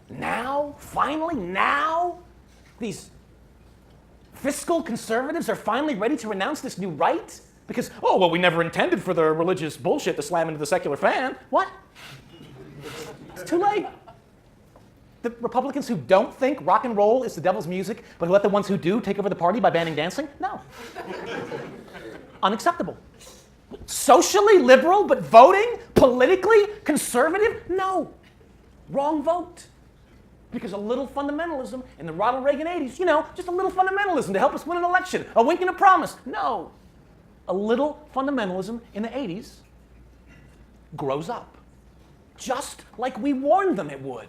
Now? Finally? Now? These fiscal conservatives are finally ready to renounce this new right? Because, oh, well, we never intended for the religious bullshit to slam into the secular fan. What? It's too late. The Republicans who don't think rock and roll is the devil's music, but who let the ones who do take over the party by banning dancing? No. Unacceptable. Socially liberal, but voting politically conservative? No. Wrong vote. Because a little fundamentalism in the Ronald Reagan 80s, just a little fundamentalism to help us win an election, a wink and a promise. No. A little fundamentalism in the 80s grows up. Just like we warned them it would.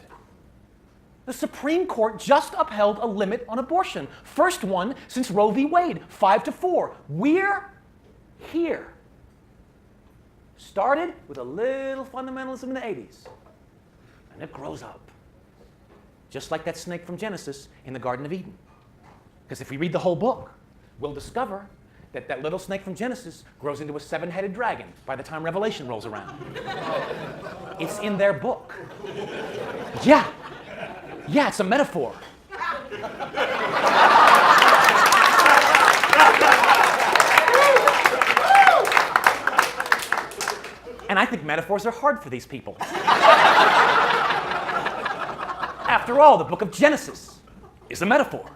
The Supreme Court just upheld a limit on abortion. First one since Roe v. Wade, 5-4. We're here. Started with a little fundamentalism in the 80s. And it grows up. Just like that snake from Genesis in the Garden of Eden. Because if we read the whole book, we'll discover that that little snake from Genesis grows into a 7-headed dragon by the time Revelation rolls around. It's in their book. Yeah, it's a metaphor. And I think metaphors are hard for these people. After all, the book of Genesis is a metaphor.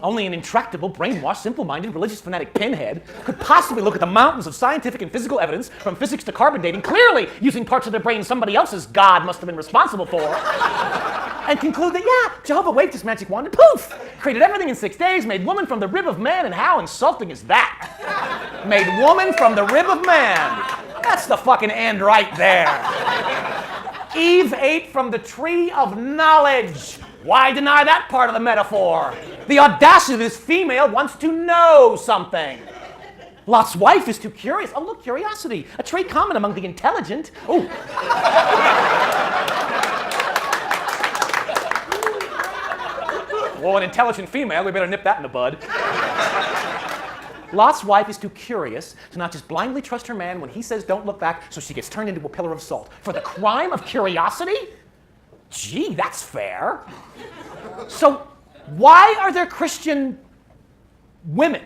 Only an intractable, brainwashed, simple-minded, religious fanatic pinhead could possibly look at the mountains of scientific and physical evidence, from physics to carbon dating, clearly using parts of their brain somebody else's God must have been responsible for, and conclude that, Jehovah waved his magic wand and poof, created everything in 6 days, made woman from the rib of man, and how insulting is that? Made woman from the rib of man. That's the fucking end right there. Eve ate from the tree of knowledge. Why deny that part of the metaphor? The audacity of this female wants to know something. Lot's wife is too curious. Oh, look, curiosity, a trait common among the intelligent. Oh. Well, an intelligent female, we better nip that in the bud. Lot's wife is too curious to not just blindly trust her man when he says don't look back, so she gets turned into a pillar of salt. For the crime of curiosity? Gee, that's fair. So why are there Christian women?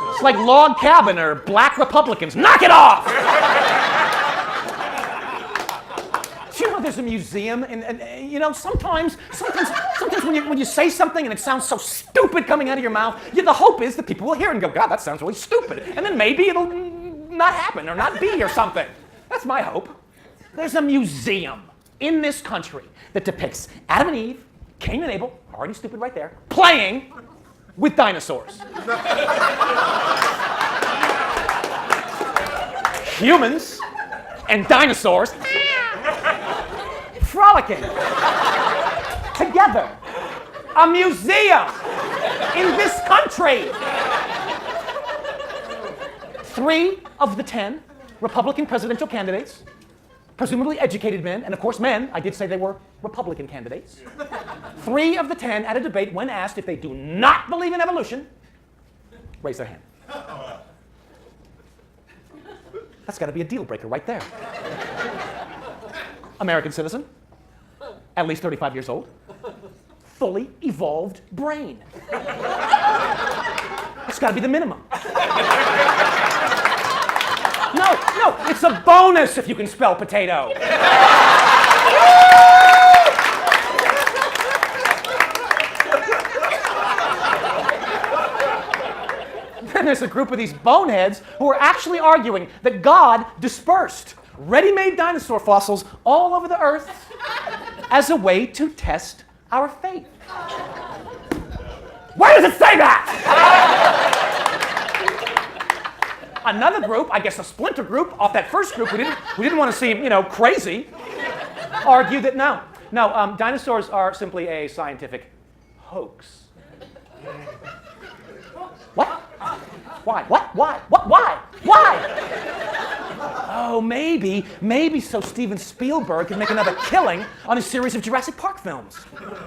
It's like Log Cabin or Black Republicans. Knock it off! Do you know there's a museum, and sometimes when you say something and it sounds so stupid coming out of your mouth, the hope is that people will hear it and go, God, that sounds really stupid. And then maybe it'll not happen or not be or something. That's my hope. There's a museum in this country that depicts Adam and Eve, Cain and Abel, already stupid right there, playing with dinosaurs. Humans and dinosaurs frolicking together. A museum in this country. 3 of the 10 Republican presidential candidates, presumably educated men, and of course men, I did say they were Republican candidates. 3 of the 10 at a debate, when asked if they do not believe in evolution, raise their hand. That's got to be a deal breaker right there. American citizen, at least 35 years old, fully evolved brain. That's got to be the minimum. No, it's a bonus if you can spell potato. Then there's a group of these boneheads who are actually arguing that God dispersed ready-made dinosaur fossils all over the earth as a way to test our faith. Where does it say that? Another group, I guess a splinter group off that first group, we didn't want to seem, crazy, argue that no, dinosaurs are simply a scientific hoax. What? Why? What? Why? What? Why? Why? So maybe so Steven Spielberg can make another killing on a series of Jurassic Park films.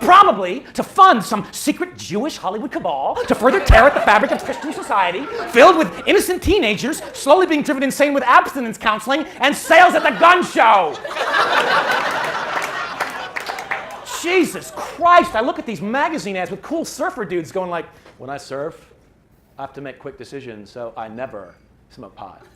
Probably to fund some secret Jewish Hollywood cabal to further tear at the fabric of Christian society, filled with innocent teenagers slowly being driven insane with abstinence counseling and sales at the gun show. Jesus Christ, I look at these magazine ads with cool surfer dudes going like, when I surf, I have to make quick decisions, so I never smoke pot.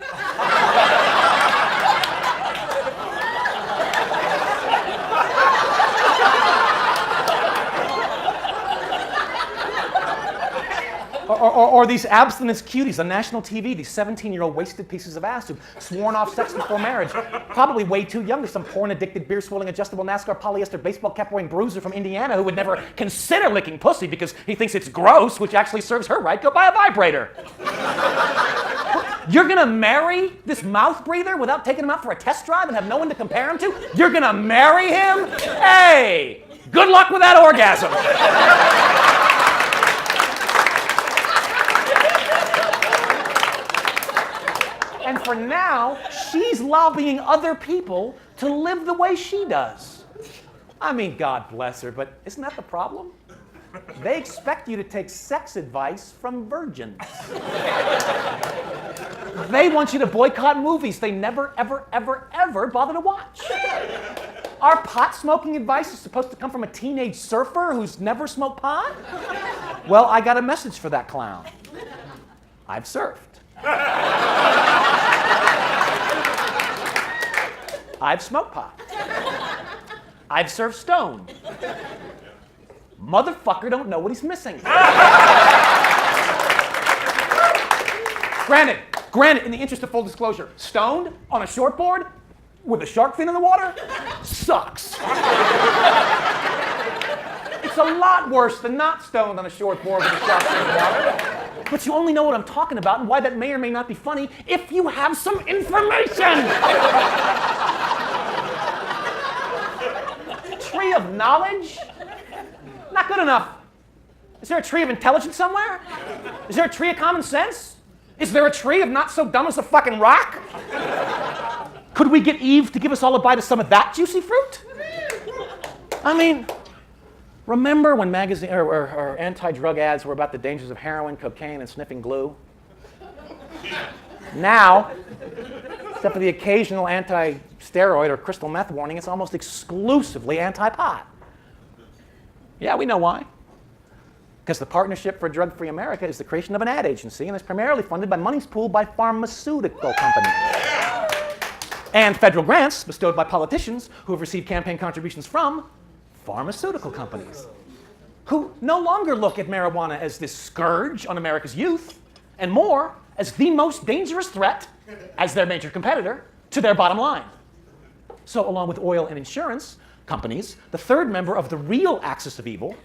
Or these abstinence cuties on national TV, these 17-year-old wasted pieces of ass who've sworn off sex before marriage, probably way too young to some porn-addicted, beer-swilling, adjustable NASCAR polyester baseball cap-wearing bruiser from Indiana who would never consider licking pussy because he thinks it's gross, which actually serves her right. Go buy a vibrator. You're gonna marry this mouth breather without taking him out for a test drive and have no one to compare him to? You're gonna marry him? Hey, good luck with that orgasm. And for now, she's lobbying other people to live the way she does. I mean, God bless her, but isn't that the problem? They expect you to take sex advice from virgins. They want you to boycott movies they never, ever, ever, ever bother to watch. Our pot smoking advice is supposed to come from a teenage surfer who's never smoked pot? Well, I got a message for that clown. I've surfed. I've smoked pot. I've served stone. Motherfucker don't know what he's missing. Granted, in the interest of full disclosure, stoned on a shortboard with a shark fin in the water sucks. It's a lot worse than not stoned on a shortboard with a shark fin in the water. But you only know what I'm talking about and why that may or may not be funny if you have some information. Tree of knowledge? Not good enough. Is there a tree of intelligence somewhere? Is there a tree of common sense? Is there a tree of not so dumb as a fucking rock? Could we get Eve to give us all a bite of some of that juicy fruit? I mean, remember when magazine or anti-drug ads were about the dangers of heroin, cocaine, and sniffing glue? Now, except for the occasional anti-steroid or crystal meth warning, it's almost exclusively anti-pot. Yeah, we know why. Because the Partnership for Drug-Free America is the creation of an ad agency and is primarily funded by monies pooled by pharmaceutical companies. And federal grants bestowed by politicians who have received campaign contributions from pharmaceutical companies, who no longer look at marijuana as this scourge on America's youth, and more as the most dangerous threat, as their major competitor, to their bottom line. So along with oil and insurance companies, the third member of the real axis of evil,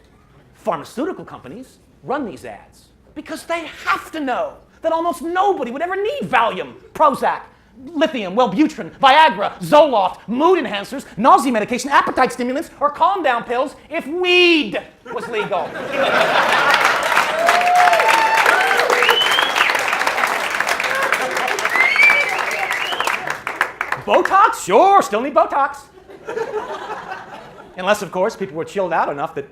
pharmaceutical companies, run these ads because they have to know that almost nobody would ever need Valium, Prozac, lithium, Wellbutrin, Viagra, Zoloft, mood enhancers, nausea medication, appetite stimulants, or calm down pills if weed was legal. Botox? Sure, still need Botox. Unless, of course, people were chilled out enough that,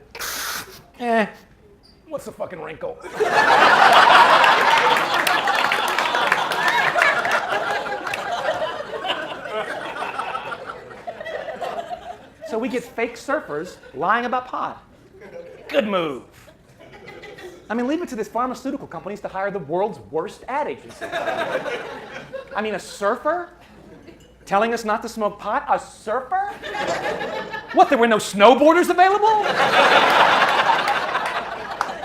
what's the fucking wrinkle? So we get fake surfers lying about pot. Good move. I mean, leave it to these pharmaceutical companies to hire the world's worst ad agency. I mean, a surfer telling us not to smoke pot? A surfer? What, there were no snowboarders available?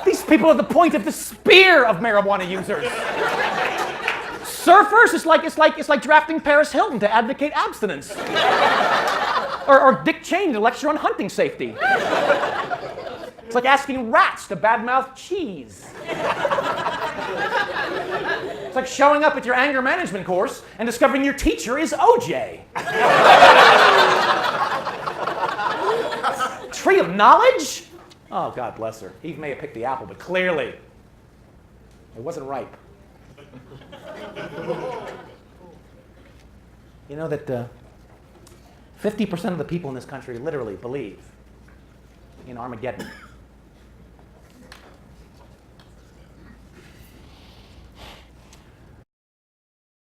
These people are the point of the spear of marijuana users. Surfers? It's like drafting Paris Hilton to advocate abstinence. Or Dick Cheney to lecture on hunting safety. It's like asking rats to badmouth cheese. It's like showing up at your anger management course and discovering your teacher is OJ. Tree of knowledge? Oh, God bless her. Eve may have picked the apple, but clearly it wasn't ripe. You know that 50% of the people in this country literally believe in Armageddon.